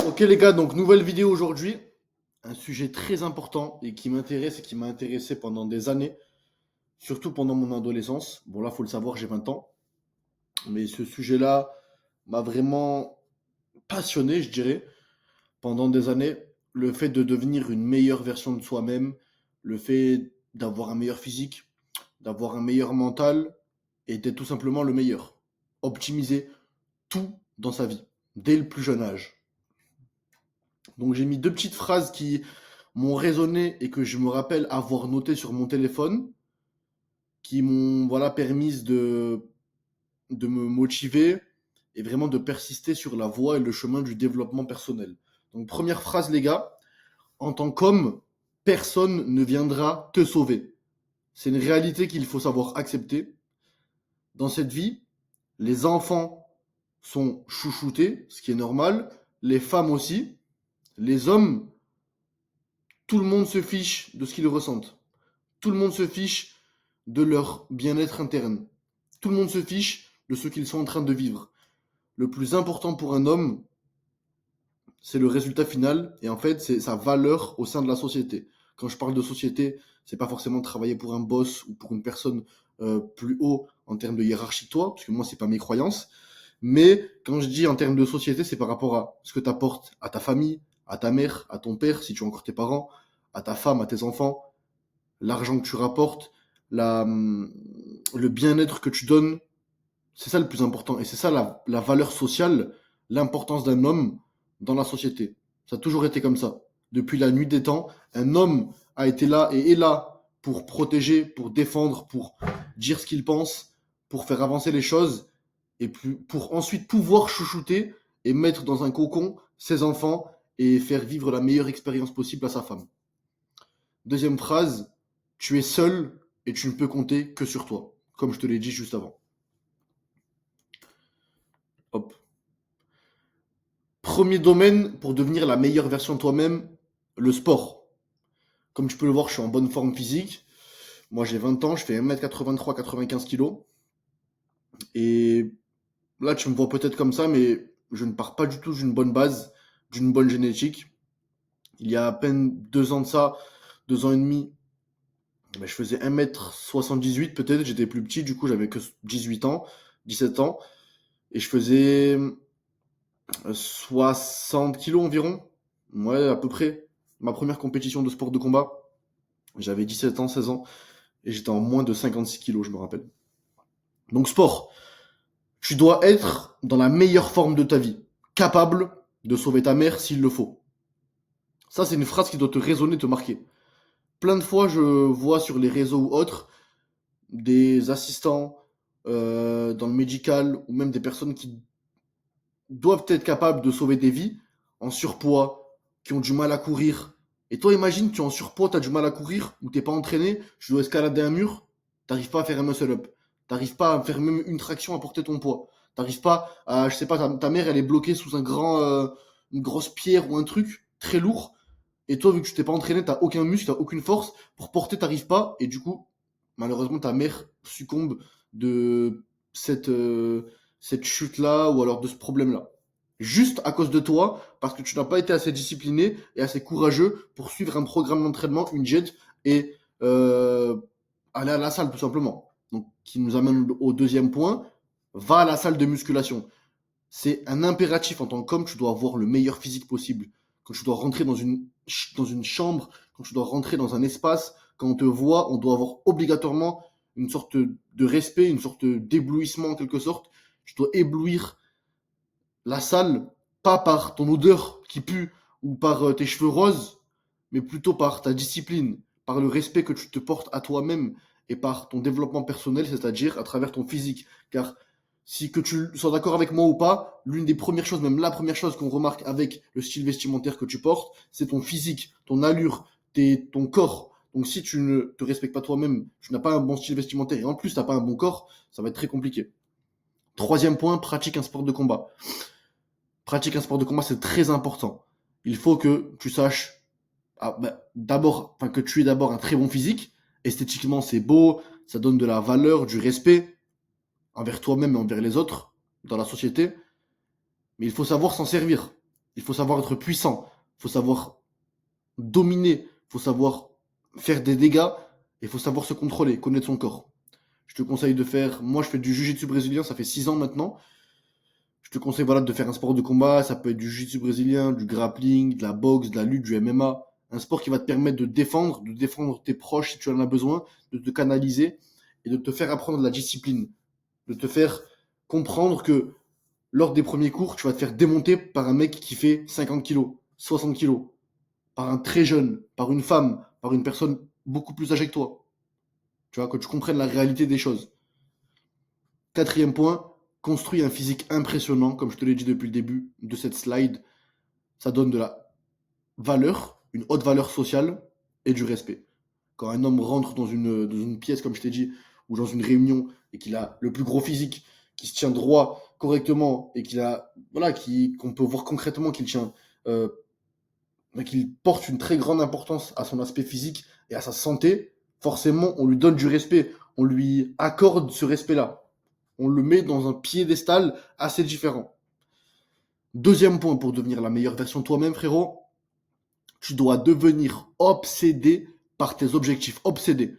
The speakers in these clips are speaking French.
Ok les gars, donc nouvelle vidéo aujourd'hui, un sujet très important et qui m'intéresse et qui m'a intéressé pendant des années, surtout pendant mon adolescence. Bon là, faut le savoir, j'ai 20 ans, mais ce sujet-là m'a vraiment passionné, je dirais, pendant des années. Le fait de devenir une meilleure version de soi-même, le fait d'avoir un meilleur physique, d'avoir un meilleur mental et d'être tout simplement le meilleur. Optimiser tout dans sa vie, dès le plus jeune âge. Donc j'ai mis deux petites phrases qui m'ont résonné et que je me rappelle avoir noté sur mon téléphone, qui m'ont voilà permis de me motiver et vraiment de persister sur la voie et le chemin du développement personnel. Donc première phrase les gars, en tant qu'homme, personne ne viendra te sauver. C'est une réalité qu'il faut savoir accepter. Dans cette vie, les enfants sont chouchoutés, ce qui est normal, les femmes aussi, les hommes, tout le monde se fiche de ce qu'ils ressentent. Tout le monde se fiche de leur bien-être interne. Tout le monde se fiche de ce qu'ils sont en train de vivre. Le plus important pour un homme, c'est le résultat final et en fait, c'est sa valeur au sein de la société. Quand je parle de société, c'est pas forcément travailler pour un boss ou pour une personne plus haut en termes de hiérarchie que toi, parce que moi, c'est pas mes croyances. Mais quand je dis en termes de société, c'est par rapport à ce que tu apportes à ta famille, à ta mère, à ton père, si tu as encore tes parents, à ta femme, à tes enfants, l'argent que tu rapportes, le bien-être que tu donnes, c'est ça le plus important. Et c'est ça la valeur sociale, l'importance d'un homme dans la société. Ça a toujours été comme ça. Depuis la nuit des temps, un homme a été là et est là pour protéger, pour défendre, pour dire ce qu'il pense, pour faire avancer les choses et pour ensuite pouvoir chouchouter et mettre dans un cocon ses enfants et faire vivre la meilleure expérience possible à sa femme. Deuxième phrase, tu es seul et tu ne peux compter que sur toi, comme je te l'ai dit juste avant. Hop. Premier domaine pour devenir la meilleure version de toi-même, le sport. Comme tu peux le voir, je suis en bonne forme physique. Moi, j'ai 20 ans, je fais 1m83, 95 kg. Et là, tu me vois peut-être comme ça, mais je ne pars pas du tout d'une bonne base, d'une bonne génétique. Il y a à peine 2 ans de ça, 2 ans et demi, ben, je faisais 1m78 peut-être, j'étais plus petit, du coup j'avais que 18 ans, 17 ans, et je faisais 60 kilos environ. Ouais, à peu près. Ma première compétition de sport de combat, j'avais 17 ans, 16 ans, et j'étais en moins de 56 kilos, je me rappelle. Donc sport, tu dois être dans la meilleure forme de ta vie, capable de sauver ta mère s'il le faut. Ça, c'est une phrase qui doit te résonner, te marquer. Plein de fois, je vois sur les réseaux ou autres des assistants dans le médical ou même des personnes qui doivent être capables de sauver des vies en surpoids, qui ont du mal à courir. Et toi, imagine, tu es en surpoids, tu as du mal à courir, ou t'es pas entraîné, tu dois escalader un mur, t'arrives pas à faire un muscle-up. T'arrives pas à faire même une traction à porter ton poids. T'arrives pas à, je sais pas, ta mère, elle est bloquée sous une grosse pierre ou un truc très lourd. Et toi, vu que tu t'es pas entraîné, t'as aucun muscle, t'as aucune force. Pour porter, t'arrives pas. Et du coup, malheureusement, ta mère succombe de cette chute-là ou alors de ce problème-là. Juste à cause de toi, parce que tu n'as pas été assez discipliné et assez courageux pour suivre un programme d'entraînement, une jet, et aller à la salle tout simplement. Donc, qui nous amène au deuxième point, va à la salle de musculation. C'est un impératif en tant qu'homme, tu dois avoir le meilleur physique possible. Quand tu dois rentrer dans une chambre, quand tu dois rentrer dans un espace, quand on te voit, on doit avoir obligatoirement une sorte de respect, une sorte d'éblouissement en quelque sorte. Tu dois éblouir la salle, pas par ton odeur qui pue ou par tes cheveux roses, mais plutôt par ta discipline, par le respect que tu te portes à toi-même et par ton développement personnel, c'est-à-dire à travers ton physique. Car si que tu sois d'accord avec moi ou pas, l'une des premières choses, même la première chose qu'on remarque avec le style vestimentaire que tu portes, c'est ton physique, ton allure, ton corps. Donc si tu ne te respectes pas toi-même, tu n'as pas un bon style vestimentaire et en plus tu n'as pas un bon corps, ça va être très compliqué. Troisième point, pratique un sport de combat. Pratique un sport de combat, c'est très important. Il faut que tu saches, que tu aies d'abord un très bon physique. Esthétiquement, c'est beau, ça donne de la valeur, du respect envers toi-même et envers les autres dans la société. Mais il faut savoir s'en servir. Il faut savoir être puissant. Il faut savoir dominer. Il faut savoir faire des dégâts. Et il faut savoir se contrôler, connaître son corps. Je te conseille de faire... Moi, je fais du jiu-jitsu brésilien, ça fait 6 ans maintenant. Je te conseille voilà, de faire un sport de combat. Ça peut être du jiu-jitsu brésilien, du grappling, de la boxe, de la lutte, du MMA. Un sport qui va te permettre de défendre tes proches si tu en as besoin, de te canaliser et de te faire apprendre la discipline. De te faire comprendre que lors des premiers cours, tu vas te faire démonter par un mec qui fait 50 kilos, 60 kilos, par un très jeune, par une femme, par une personne beaucoup plus âgée que toi. Tu vois, que tu comprennes la réalité des choses. Quatrième point, construis un physique impressionnant, comme je te l'ai dit depuis le début de cette slide. Ça donne de la valeur, une haute valeur sociale et du respect. Quand un homme rentre dans une pièce, comme je t'ai dit, ou dans une réunion, et qu'il a le plus gros physique, qui se tient droit correctement, et qu'il a, voilà, qu'on peut voir concrètement qu'il tient, qu'il porte une très grande importance à son aspect physique et à sa santé, forcément, on lui donne du respect, on lui accorde ce respect-là. On le met dans un piédestal assez différent. Deuxième point pour devenir la meilleure version de toi-même, frérot, tu dois devenir obsédé par tes objectifs. Obsédé.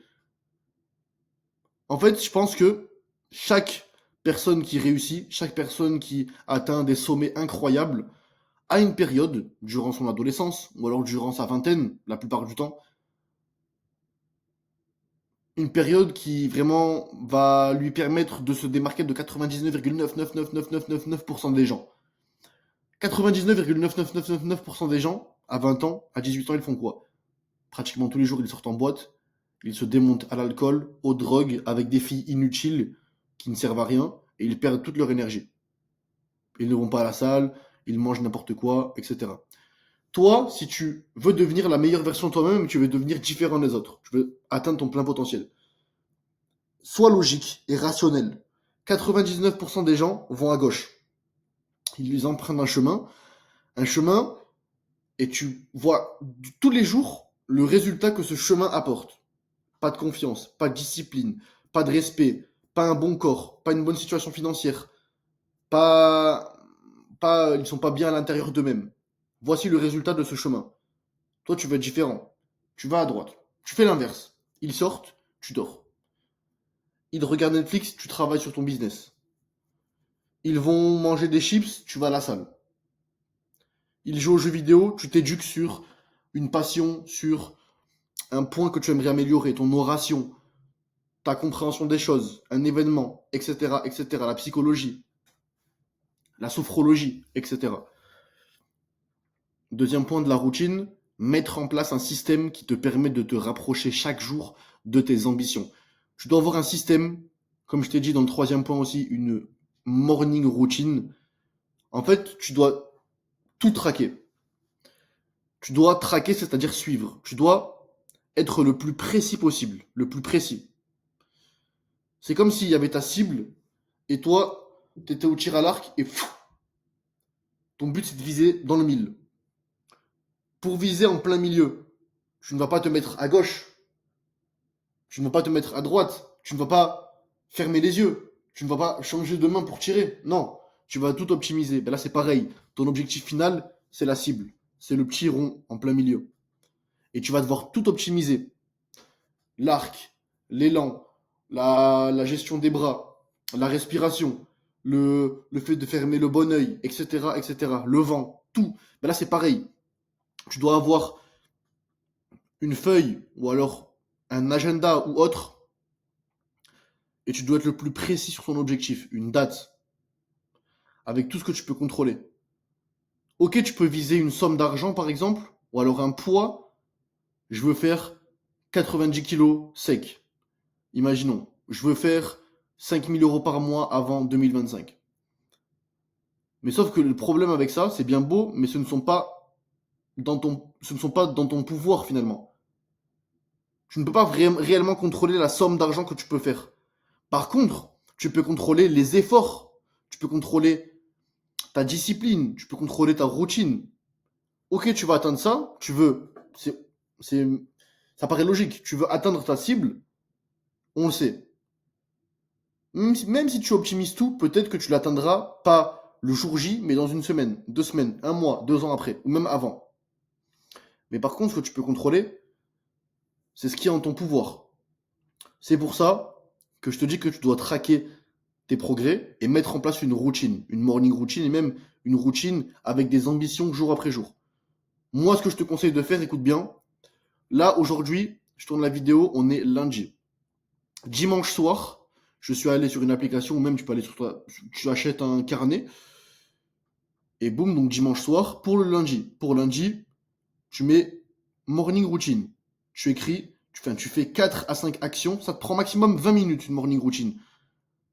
En fait, je pense que chaque personne qui réussit, chaque personne qui atteint des sommets incroyables, a une période, durant son adolescence, ou alors durant sa vingtaine, la plupart du temps, une période qui vraiment va lui permettre de se démarquer de 99,9999999% des gens. 99,99999% des gens, à 20 ans, à 18 ans, ils font quoi? Pratiquement tous les jours, ils sortent en boîte, ils se démontent à l'alcool, aux drogues, avec des filles inutiles qui ne servent à rien, et ils perdent toute leur énergie. Ils ne vont pas à la salle, ils mangent n'importe quoi, etc. Toi, si tu veux devenir la meilleure version de toi-même, tu veux devenir différent des autres, tu veux atteindre ton plein potentiel, sois logique et rationnel. 99% des gens vont à gauche. Ils empruntent un chemin, et tu vois tous les jours le résultat que ce chemin apporte. Pas de confiance, pas de discipline, pas de respect, pas un bon corps, pas une bonne situation financière, pas, ils sont pas bien à l'intérieur d'eux-mêmes. Voici le résultat de ce chemin. Toi, tu veux être différent. Tu vas à droite. Tu fais l'inverse. Ils sortent, tu dors. Ils regardent Netflix, tu travailles sur ton business. Ils vont manger des chips, tu vas à la salle. Ils jouent aux jeux vidéo, tu t'éduques sur une passion, sur un point que tu aimerais améliorer, ton oration, ta compréhension des choses, un événement, etc., etc., la psychologie, la sophrologie, etc. Deuxième point de la routine, mettre en place un système qui te permet de te rapprocher chaque jour de tes ambitions. Tu dois avoir un système, comme je t'ai dit dans le troisième point aussi, une morning routine. En fait, tu dois tout traquer. Tu dois traquer, c'est-à-dire suivre. Tu dois être le plus précis possible, le plus précis. C'est comme s'il y avait ta cible et toi, tu étais au tir à l'arc et ton but c'est de viser dans le mille. Pour viser en plein milieu, tu ne vas pas te mettre à gauche, tu ne vas pas te mettre à droite, tu ne vas pas fermer les yeux, tu ne vas pas changer de main pour tirer. Non, tu vas tout optimiser. Ben là, c'est pareil. Ton objectif final, c'est la cible. C'est le petit rond en plein milieu. Et tu vas devoir tout optimiser. L'arc, l'élan, la gestion des bras, la respiration, le fait de fermer le bon œil, etc., etc., le vent, tout. Ben là, c'est pareil. Tu dois avoir une feuille ou alors un agenda ou autre et tu dois être le plus précis sur ton objectif, une date, avec tout ce que tu peux contrôler. Ok, tu peux viser une somme d'argent par exemple, ou alors un poids. Je veux faire 90 kilos sec. Imaginons, je veux faire 5 000 € par mois avant 2025. Mais sauf que le problème avec ça, c'est bien beau, mais ce ne sont pas dans ton pouvoir finalement. Tu ne peux pas réellement contrôler la somme d'argent que tu peux faire. Par contre, tu peux contrôler les efforts, tu peux contrôler ta discipline, tu peux contrôler ta routine. Ok, tu vas atteindre ça, c'est, ça paraît logique. Tu veux atteindre ta cible, on le sait. Même si tu optimises tout, peut-être que tu l'atteindras pas le jour J, mais dans une semaine, 2 semaines, un mois, 2 ans après, ou même avant. Mais par contre, ce que tu peux contrôler, c'est ce qui est en ton pouvoir. C'est pour ça que je te dis que tu dois traquer tes progrès et mettre en place une routine, une morning routine et même une routine avec des ambitions jour après jour. Moi, ce que je te conseille de faire, écoute bien, là, aujourd'hui, je tourne la vidéo, on est lundi. Dimanche soir, je suis allé sur une application, ou même tu peux aller sur toi, tu achètes un carnet, et boum, donc dimanche soir, pour le lundi. Pour lundi, tu mets morning routine. Tu écris, tu fais 4 à 5 actions, ça te prend maximum 20 minutes une morning routine.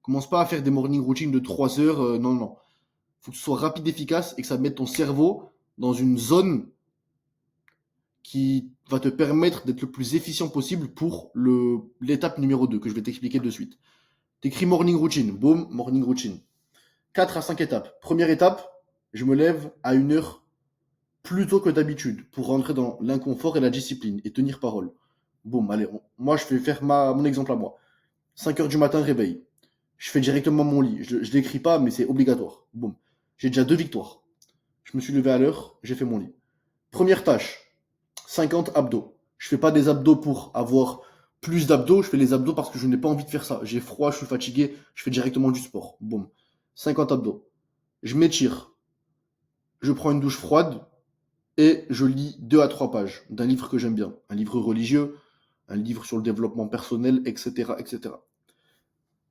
Commence pas à faire des morning routines de 3 heures, non, non. Faut que ce soit rapide, efficace et que ça mette ton cerveau dans une zone qui va te permettre d'être le plus efficient possible pour l'étape numéro 2 que je vais t'expliquer de suite. T'écris morning routine, boum, morning routine. 4 à 5 étapes. Première étape, je me lève à 1 heure plus tôt que d'habitude pour rentrer dans l'inconfort et la discipline et tenir parole. Boum, allez, moi je vais faire mon exemple à moi. 5 heures du matin, réveil. Je fais directement mon lit. Je l'écris pas, mais c'est obligatoire. Boum. J'ai déjà 2 victoires. Je me suis levé à l'heure, j'ai fait mon lit. Première tâche, 50 abdos. Je fais pas des abdos pour avoir plus d'abdos, je fais les abdos parce que je n'ai pas envie de faire ça. J'ai froid, je suis fatigué, je fais directement du sport. Boum. 50 abdos. Je m'étire. Je prends une douche froide et je lis 2 à 3 pages d'un livre que j'aime bien. Un livre religieux, un livre sur le développement personnel, etc., etc.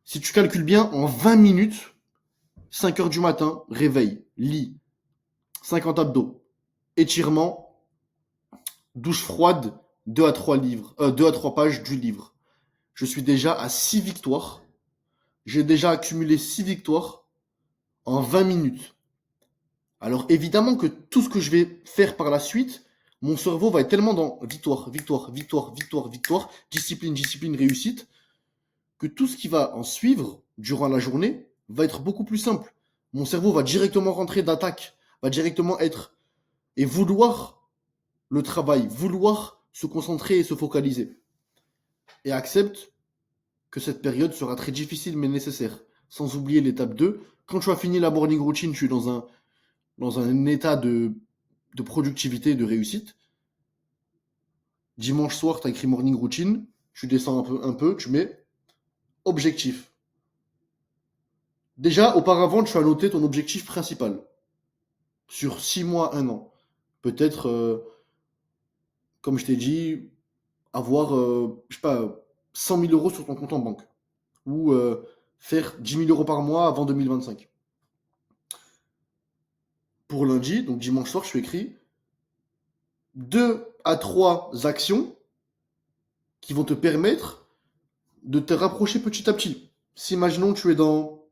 Si tu calcules bien, en 20 minutes, 5 heures du matin, réveil, lit, 50 abdos, étirement, douche froide, 2 à 3 livres, 2 à 3 pages du livre. Je suis déjà à 6 victoires. J'ai déjà accumulé 6 victoires en 20 minutes. Alors évidemment que tout ce que je vais faire par la suite, mon cerveau va être tellement dans victoire, victoire, victoire, victoire, victoire, discipline, discipline, réussite, que tout ce qui va en suivre durant la journée va être beaucoup plus simple. Mon cerveau va directement rentrer d'attaque, va directement être et vouloir le travail, vouloir se concentrer et se focaliser. Et accepte que cette période sera très difficile mais nécessaire. Sans oublier l'étape 2, quand tu as fini la morning routine, tu es dans un état de productivité et de réussite. Dimanche soir, tu as écrit morning routine, tu descends un peu, tu mets objectif. Déjà, auparavant, tu as noté ton objectif principal sur 6 mois, 1 an. Peut-être, comme je t'ai dit, avoir, je sais pas, 100 000 euros sur ton compte en banque. Ou faire 10 000 euros par mois avant 2025. Pour lundi, donc dimanche soir, je suis écrit 2 à 3 actions qui vont te permettre de te rapprocher petit à petit. Si imaginons tu es dans,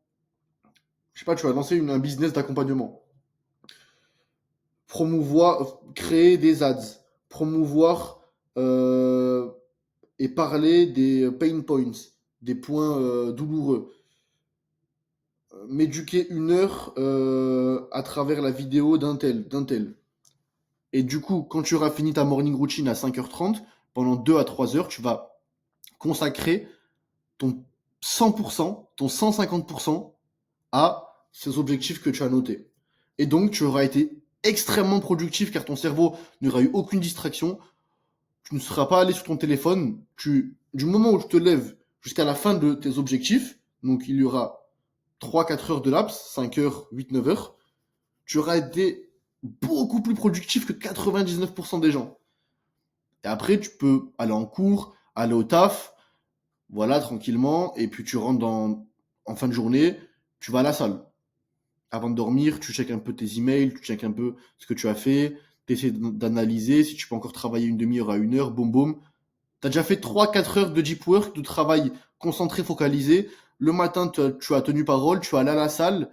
je sais pas, tu vas lancer un business d'accompagnement. Promouvoir, créer des ads, promouvoir et parler des pain points, des points douloureux. M'éduquer 1 heure à travers la vidéo d'un tel. Et du coup, quand tu auras fini ta morning routine à 5h30, pendant 2 à 3 heures, tu vas consacrer ton 100%, ton 150% à ces objectifs que tu as notés. Et donc, tu auras été extrêmement productif car ton cerveau n'aura eu aucune distraction. Tu ne seras pas allé sur ton téléphone. Du moment où tu te lèves jusqu'à la fin de tes objectifs, donc il y aura 3-4 heures de laps, 5 heures, 8-9 heures, tu auras été beaucoup plus productif que 99% des gens. Et après, tu peux aller en cours, aller au taf, voilà, tranquillement, et puis tu rentres en fin de journée, tu vas à la salle. Avant de dormir, tu checkes un peu tes emails, tu checkes un peu ce que tu as fait, tu essaies d'analyser, si tu peux encore travailler une demi-heure à 1 heure, boum boum. Tu as déjà fait 3-4 heures de deep work, de travail concentré, focalisé. Le matin, tu as tenu parole, tu vas aller à la salle.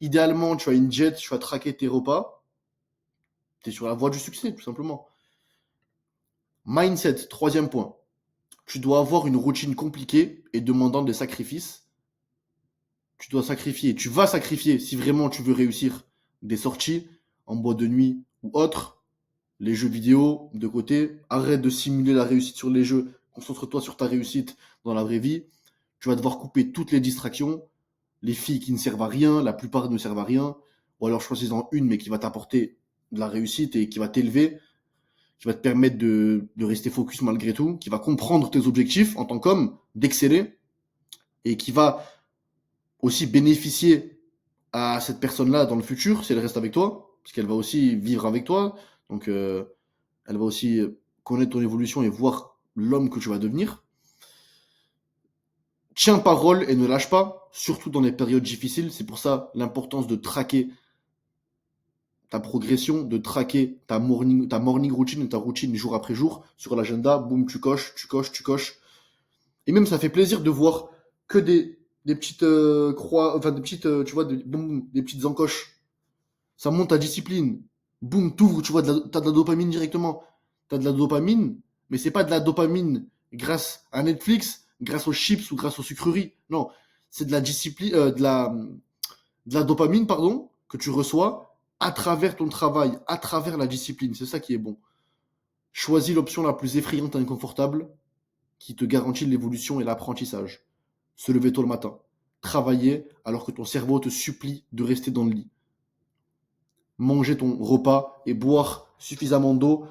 Idéalement, tu as une jet, tu vas traquer tes repas. Tu es sur la voie du succès, tout simplement. Mindset, troisième point. Tu dois avoir une routine compliquée et demandant des sacrifices. Tu dois sacrifier, tu vas sacrifier si vraiment tu veux réussir des sorties en boîte de nuit ou autre, les jeux vidéo de côté, arrête de simuler la réussite sur les jeux, concentre-toi sur ta réussite dans la vraie vie. Tu vas devoir couper toutes les distractions, les filles qui ne servent à rien, la plupart ne servent à rien, ou alors choisis-en une, mais qui va t'apporter de la réussite et qui va t'élever, qui va te permettre de rester focus malgré tout, qui va comprendre tes objectifs en tant qu'homme, d'exceller, et qui va aussi bénéficier à cette personne-là dans le futur, si elle reste avec toi, parce qu'elle va aussi vivre avec toi, donc elle va aussi connaître ton évolution et voir l'homme que tu vas devenir. Tiens parole et ne lâche pas, surtout dans les périodes difficiles. C'est pour ça l'importance de traquer ta progression, de traquer ta morning routine et ta routine jour après jour sur l'agenda. Boum, tu coches, tu coches, tu coches. Et même ça fait plaisir de voir que des petites croix, enfin des petites, tu vois, boum, des petites encoches. Ça monte ta discipline. Boum, t'ouvres, tu vois, t'as de la dopamine directement. T'as de la dopamine, mais c'est pas de la dopamine grâce à Netflix, grâce aux chips ou grâce aux sucreries. Non, c'est de la discipline, de la dopamine, pardon, que tu reçois à travers ton travail, à travers la discipline. C'est ça qui est bon. Choisis l'option la plus effrayante et inconfortable qui te garantit l'évolution et l'apprentissage. Se lever tôt le matin. Travailler alors que ton cerveau te supplie de rester dans le lit. Manger ton repas et boire suffisamment d'eau.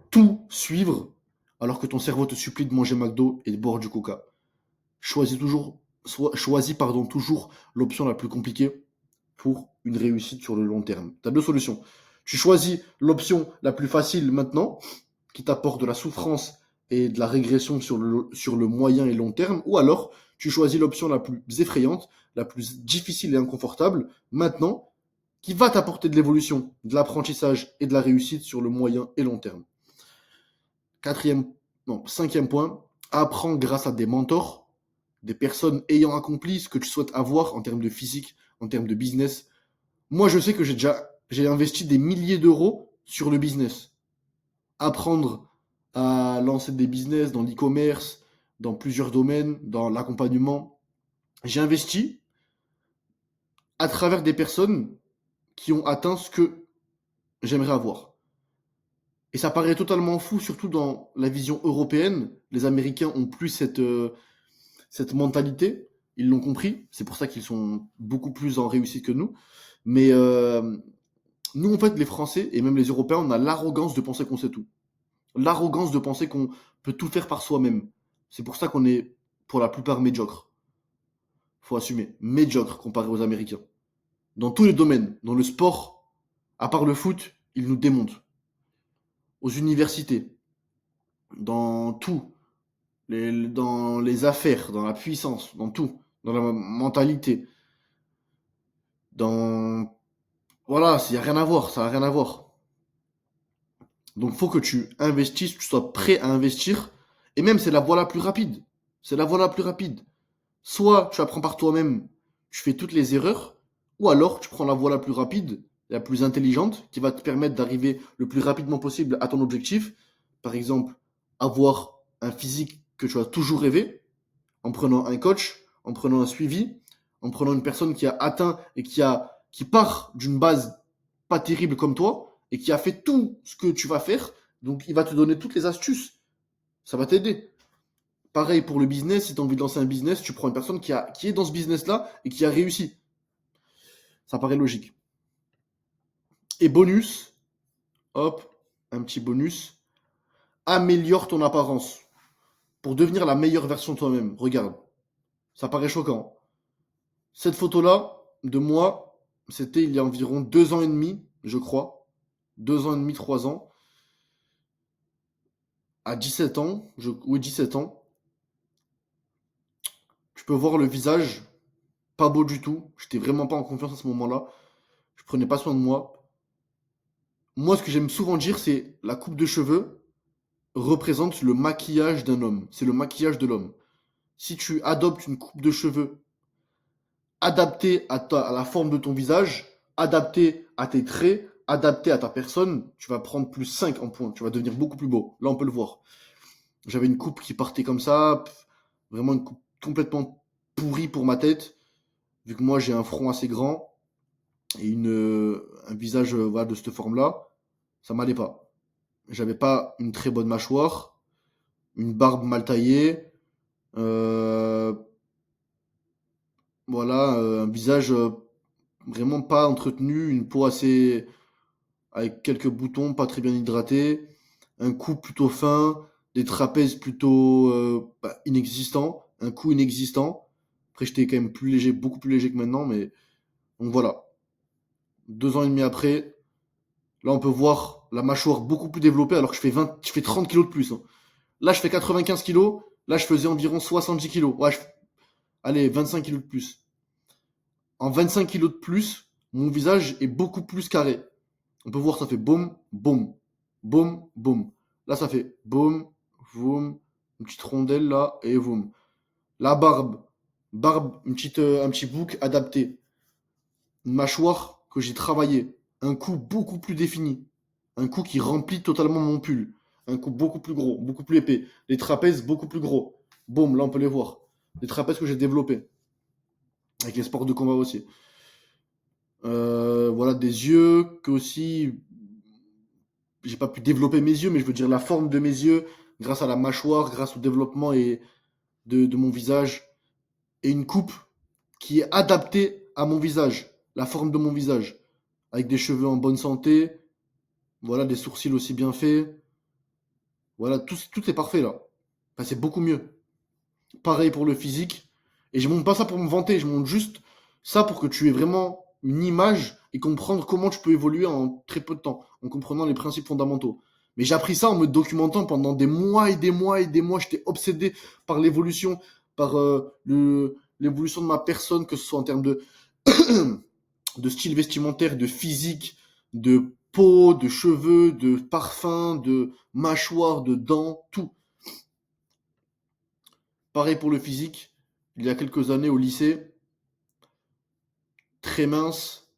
Tout suivre alors que ton cerveau te supplie de manger McDo et de boire du Coca. Choisis toujours l'option la plus compliquée pour une réussite sur le long terme. Tu as deux solutions. Tu choisis l'option la plus facile maintenant, qui t'apporte de la souffrance et de la régression sur le moyen et long terme, ou alors tu choisis l'option la plus effrayante, la plus difficile et inconfortable maintenant, qui va t'apporter de l'évolution, de l'apprentissage et de la réussite sur le moyen et long terme. Cinquième point, apprends grâce à des mentors, des personnes ayant accompli ce que tu souhaites avoir en termes de physique, en termes de business. Moi, je sais que j'ai investi des milliers d'euros sur le business. Apprendre à lancer des business dans l'e-commerce, dans plusieurs domaines, dans l'accompagnement. J'ai investi à travers des personnes qui ont atteint ce que j'aimerais avoir. Et ça paraît totalement fou, surtout dans la vision européenne. Les Américains ont plus cette mentalité. Ils l'ont compris. C'est pour ça qu'ils sont beaucoup plus en réussite que nous. Mais nous, en fait, les Français et même les Européens, on a l'arrogance de penser qu'on sait tout. L'arrogance de penser qu'on peut tout faire par soi-même. C'est pour ça qu'on est, pour la plupart, médiocre. Faut assumer. Médiocre comparé aux Américains. Dans tous les domaines. Dans le sport, à part le foot, ils nous démontent. Aux universités. Dans tout. Dans les affaires, dans la puissance, dans tout. Dans la mentalité. Dans... Voilà, il n'y a rien à voir. Ça n'a rien à voir. Donc, faut que tu investisses, tu sois prêt à investir. Et même, c'est la voie la plus rapide. C'est la voie la plus rapide. Soit tu apprends par toi-même, tu fais toutes les erreurs, ou alors tu prends la voie la plus rapide, la plus intelligente, qui va te permettre d'arriver le plus rapidement possible à ton objectif. Par exemple, avoir un physique que tu as toujours rêvé, en prenant un coach, en prenant un suivi, en prenant une personne qui a atteint et qui part d'une base pas terrible comme toi, et qui a fait tout ce que tu vas faire. Donc il va te donner toutes les astuces. Ça va t'aider. Pareil pour le business, si tu as envie de lancer un business, tu prends une personne qui est dans ce business-là et qui a réussi. Ça paraît logique. Et bonus, hop, un petit bonus, améliore ton apparence pour devenir la meilleure version de toi-même. Regarde, ça paraît choquant. Cette photo-là, de moi, c'était il y a environ 2 ans et demi, je crois. 2 ans et demi, 3 ans. À 17 ans, oui, 17 ans. Tu peux voir le visage, pas beau du tout. J'étais vraiment pas en confiance à ce moment-là. Je prenais pas soin de moi. Moi, ce que j'aime souvent dire, c'est la coupe de cheveux représente le maquillage d'un homme. C'est le maquillage de l'homme. Si tu adoptes une coupe de cheveux adaptée à la forme de ton visage, adaptée à tes traits, adaptée à ta personne, tu vas prendre plus 5 en points. Tu vas devenir beaucoup plus beau. Là, on peut le voir. J'avais une coupe qui partait comme ça, vraiment une coupe complètement pourrie pour ma tête, vu que moi j'ai un front assez grand et un visage voilà, de cette forme-là, ça m'allait pas. J'avais pas une très bonne mâchoire, une barbe mal taillée, euh, voilà, un visage vraiment pas entretenu, une peau assez avec quelques boutons, pas très bien hydraté, un cou plutôt fin, des trapèzes plutôt inexistants, un cou inexistant. Après, j'étais quand même plus léger, beaucoup plus léger que maintenant, mais donc voilà. 2 ans et demi après, là, on peut voir la mâchoire beaucoup plus développée, alors que je fais 30 kilos de plus, hein. Là, je fais 95 kilos. Là, je faisais environ 70 kilos. Ouais, allez, 25 kilos de plus. En 25 kilos de plus, mon visage est beaucoup plus carré. On peut voir, ça fait boum, boum, boum, boum. Là, ça fait boum, boum, une petite rondelle là, et boum. La barbe, un petit bouc adapté. Une mâchoire que j'ai travaillé. Un cou beaucoup plus défini. Un cou qui remplit totalement mon pull. Un cou beaucoup plus gros, beaucoup plus épais. Les trapèzes beaucoup plus gros. Boum, là on peut les voir. Les trapèzes que j'ai développés. Avec les sports de combat aussi. Voilà, des yeux que aussi. J'ai pas pu développer mes yeux, mais je veux dire la forme de mes yeux grâce à la mâchoire, grâce au développement de mon visage. Et une coupe qui est adaptée à mon visage. La forme de mon visage. Avec des cheveux en bonne santé. Voilà, des sourcils aussi bien faits. Voilà, tout est parfait là. Enfin, c'est beaucoup mieux. Pareil pour le physique. Et je montre pas ça pour me vanter, je montre juste ça pour que tu aies vraiment une image et comprendre comment tu peux évoluer en très peu de temps, en comprenant les principes fondamentaux. Mais j'ai appris ça en me documentant pendant des mois et des mois et des mois. J'étais obsédé par l'évolution, par l'évolution de ma personne, que ce soit en termes de style vestimentaire, de physique, de peau, de cheveux, de parfum, de mâchoire, de dents, tout. Pareil pour le physique. Il y a quelques années au lycée, très mince.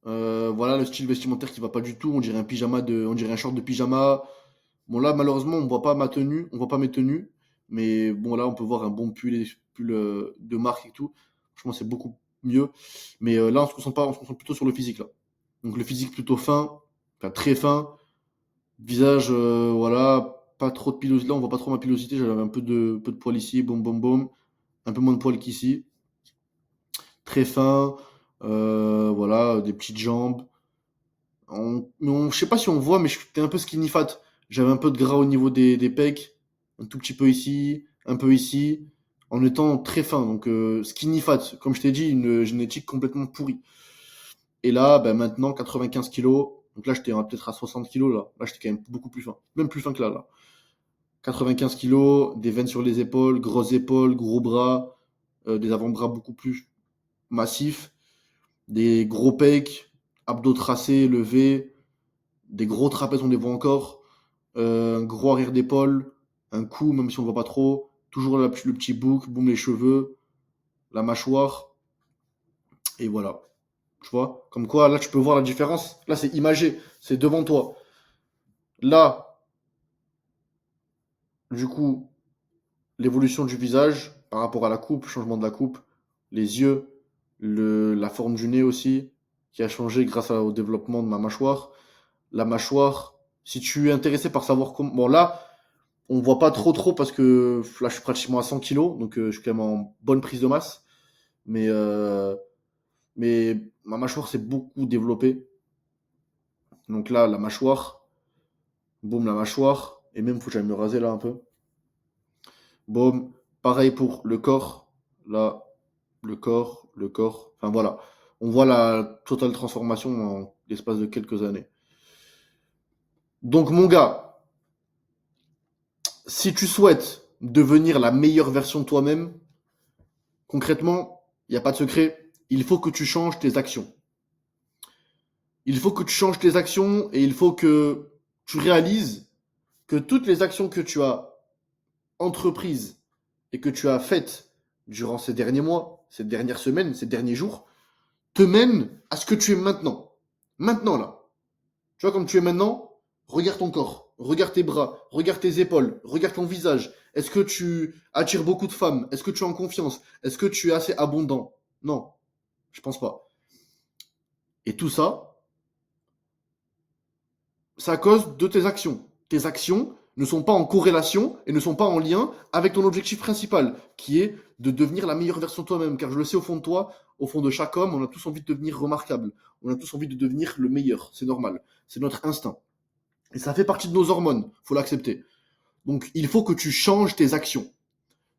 Voilà le style vestimentaire qui va pas du tout. On dirait un short de pyjama. Bon là malheureusement on voit pas ma tenue, on voit pas mes tenues, mais bon là on peut voir un bon pull de marque et tout. Franchement c'est beaucoup mieux. Mais là on se concentre plutôt sur le physique là. Donc le physique plutôt fin, enfin très fin. Visage voilà pas trop de pilosité. Là on voit pas trop ma pilosité. J'avais peu de poils ici, boum boum boum. Un peu moins de poils qu'ici. Très fin, voilà, des petites jambes. Je sais pas si on voit, mais j'étais un peu skinny fat. J'avais un peu de gras au niveau des pecs, un tout petit peu ici, un peu ici, en étant très fin. Donc skinny fat, comme je t'ai dit, une génétique complètement pourrie. Et là, ben, maintenant, 95 kilos. Donc là, j'étais peut-être à 60 kilos là. Là, j'étais quand même beaucoup plus fin. Même plus fin que là. 95 kilos, des veines sur les épaules, grosses épaules, gros bras, des avant-bras beaucoup plus massifs, des gros pecs, abdos tracés, levés, des gros trapèzes, on les voit encore, un gros arrière d'épaule, un cou, même si on ne voit pas trop, toujours le petit bouc, boum les cheveux, la mâchoire, et voilà. Tu vois, comme quoi là tu peux voir la différence. Là c'est imagé, c'est devant toi. Là, du coup, l'évolution du visage par rapport à la coupe, changement de la coupe, les yeux, la forme du nez aussi, qui a changé grâce au développement de ma mâchoire. La mâchoire, si tu es intéressé par savoir comment. Bon, là, on voit pas trop parce que là, je suis pratiquement à 100 kilos, donc je suis quand même en bonne prise de masse. Mais, euh, mais ma mâchoire s'est beaucoup développée. Donc là, la mâchoire, boum, la mâchoire. Et même, faut que j'aille me raser là un peu. Boum. Pareil pour le corps. Là, le corps. Enfin voilà. On voit la totale transformation en l'espace de quelques années. Donc mon gars, si tu souhaites devenir la meilleure version de toi-même, concrètement, il n'y a pas de secret. Il faut que tu changes tes actions. Il faut que tu changes tes actions et il faut que tu réalises que toutes les actions que tu as entreprises et que tu as faites durant ces derniers mois, ces dernières semaines, ces derniers jours, te mènent à ce que tu es maintenant. Maintenant, là. Tu vois, comme tu es maintenant, regarde ton corps, regarde tes bras, regarde tes épaules, regarde ton visage. Est-ce que tu attires beaucoup de femmes? Est-ce que tu es en confiance? Est-ce que tu es assez abondant? Non, je pense pas. Et tout ça, c'est à cause de tes actions. Tes actions ne sont pas en corrélation et ne sont pas en lien avec ton objectif principal, qui est de devenir la meilleure version de toi-même. Car je le sais au fond de toi, au fond de chaque homme, on a tous envie de devenir remarquable. On a tous envie de devenir le meilleur. C'est normal. C'est notre instinct. Et ça fait partie de nos hormones. Faut l'accepter. Donc, il faut que tu changes tes actions.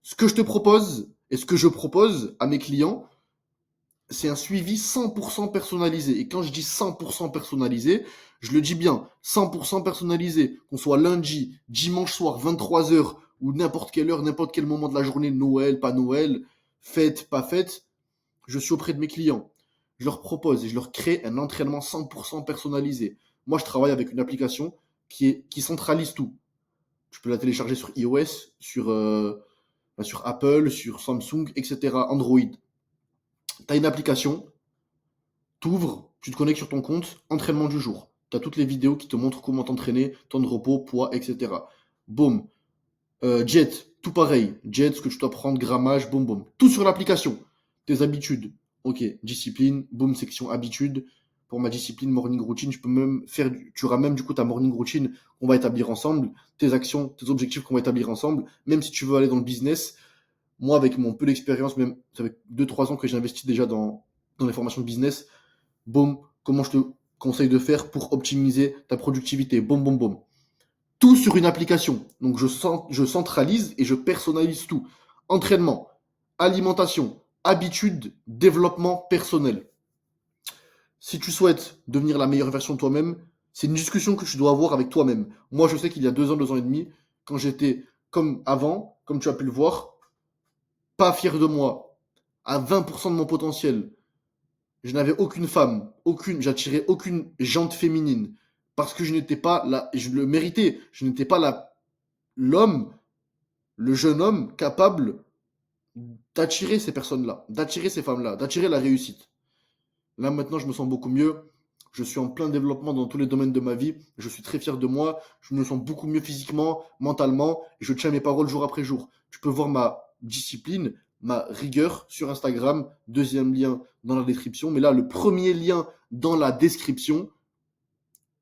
Ce que je te propose et ce que je propose à mes clients, c'est un suivi 100% personnalisé. Et quand je dis 100% personnalisé, je le dis bien, 100% personnalisé. Qu'on soit lundi, dimanche soir, 23h, ou n'importe quelle heure, n'importe quel moment de la journée, Noël, pas Noël, fête, pas fête, je suis auprès de mes clients. Je leur propose et je leur crée un entraînement 100% personnalisé. Moi, je travaille avec une application qui centralise tout. Tu peux la télécharger sur iOS, sur Apple, sur Samsung, etc. Android. Tu as une application, t'ouvres, tu te connectes sur ton compte, entraînement du jour. Tu as toutes les vidéos qui te montrent comment t'entraîner, temps de repos, poids, etc. Boum. Jet, tout pareil. Jet, ce que tu dois prendre, grammage, boum, boum. Tout sur l'application. Tes habitudes. Ok, discipline, boum, section habitudes. Pour ma discipline, morning routine, tu auras même du coup ta morning routine qu'on va établir ensemble. Tes actions, tes objectifs qu'on va établir ensemble. Même si tu veux aller dans le business, moi, avec mon peu d'expérience, même, ça fait 2-3 ans que j'ai investi déjà dans les formations de business. Boum, comment je te conseille de faire pour optimiser ta productivité. Boum, boum, boum. Tout sur une application. Donc, je centralise et je personnalise tout. Entraînement, alimentation, habitudes, développement personnel. Si tu souhaites devenir la meilleure version de toi-même, c'est une discussion que tu dois avoir avec toi-même. Moi, je sais qu'il y a 2 ans et demi, quand j'étais comme avant, comme tu as pu le voir, pas fier de moi, à 20% de mon potentiel. Je n'avais aucune femme, j'attirais aucune jante féminine. Parce que je n'étais pas là, et je le méritais, je n'étais pas l'homme, le jeune homme capable d'attirer ces personnes-là, d'attirer ces femmes-là, d'attirer la réussite. Là maintenant, je me sens beaucoup mieux. Je suis en plein développement dans tous les domaines de ma vie. Je suis très fier de moi. Je me sens beaucoup mieux physiquement, mentalement. Et je tiens mes paroles jour après jour. Tu peux voir ma discipline, ma rigueur sur Instagram. Deuxième lien dans la description. Mais là, le premier lien dans la description,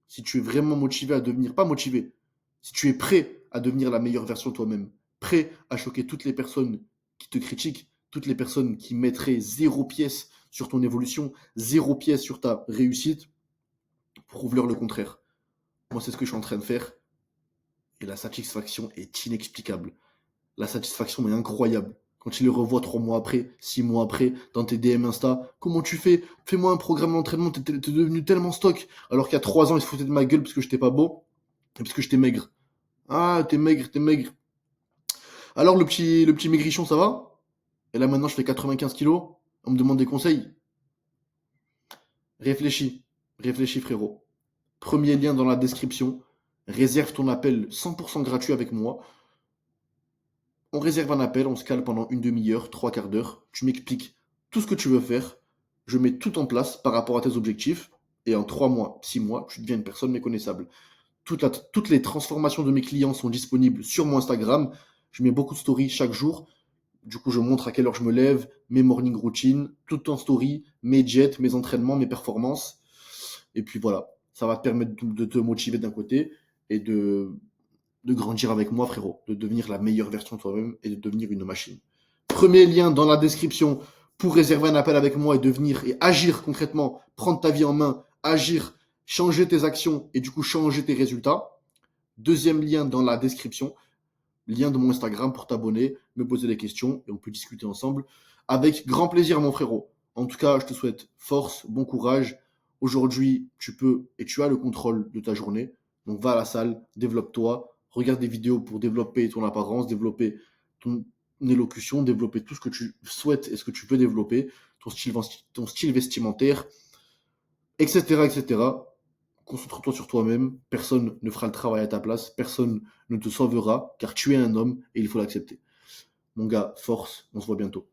si tu es vraiment motivé à devenir, pas motivé, si tu es prêt à devenir la meilleure version de toi-même, prêt à choquer toutes les personnes qui te critiquent, toutes les personnes qui mettraient 0 pièce sur ton évolution, 0 pièce sur ta réussite, prouve-leur le contraire. Moi, c'est ce que je suis en train de faire. Et la satisfaction est inexplicable. La satisfaction est incroyable. Quand tu les revois 3 mois après, 6 mois après, dans tes DM Insta, comment tu fais? Fais-moi un programme d'entraînement, t'es devenu tellement stock. Alors qu'il y a 3 ans, ils se foutaient de ma gueule parce que j'étais pas beau et parce que j'étais maigre. Ah, t'es maigre, t'es maigre. Alors, le petit maigrichon, ça va? Et là, maintenant, je fais 95 kilos. On me demande des conseils. Réfléchis. Réfléchis, frérot. Premier lien dans la description. Réserve ton appel 100% gratuit avec moi. On réserve un appel, on se cale pendant une demi-heure, 3 quarts d'heure. Tu m'expliques tout ce que tu veux faire. Je mets tout en place par rapport à tes objectifs. Et en 3 mois, 6 mois, tu deviens une personne méconnaissable. Toutes les transformations de mes clients sont disponibles sur mon Instagram. Je mets beaucoup de stories chaque jour. Du coup, je montre à quelle heure je me lève, mes morning routines, tout en story, mes jets, mes entraînements, mes performances. Et puis voilà, ça va te permettre de te motiver d'un côté et de grandir avec moi, frérot, de devenir la meilleure version de toi-même et de devenir une machine. Premier lien dans la description pour réserver un appel avec moi et devenir et agir concrètement, prendre ta vie en main, agir, changer tes actions et du coup changer tes résultats. Deuxième lien dans la description, lien de mon Instagram pour t'abonner, me poser des questions et on peut discuter ensemble. Avec grand plaisir, mon frérot. En tout cas, je te souhaite force, bon courage. Aujourd'hui, tu peux et tu as le contrôle de ta journée. Donc va à la salle, développe-toi, regarde des vidéos pour développer ton apparence, développer ton élocution, développer tout ce que tu souhaites et ce que tu veux développer, ton style vestimentaire, etc., etc. Concentre-toi sur toi-même, personne ne fera le travail à ta place, personne ne te sauvera, car tu es un homme et il faut l'accepter. Mon gars, force, on se voit bientôt.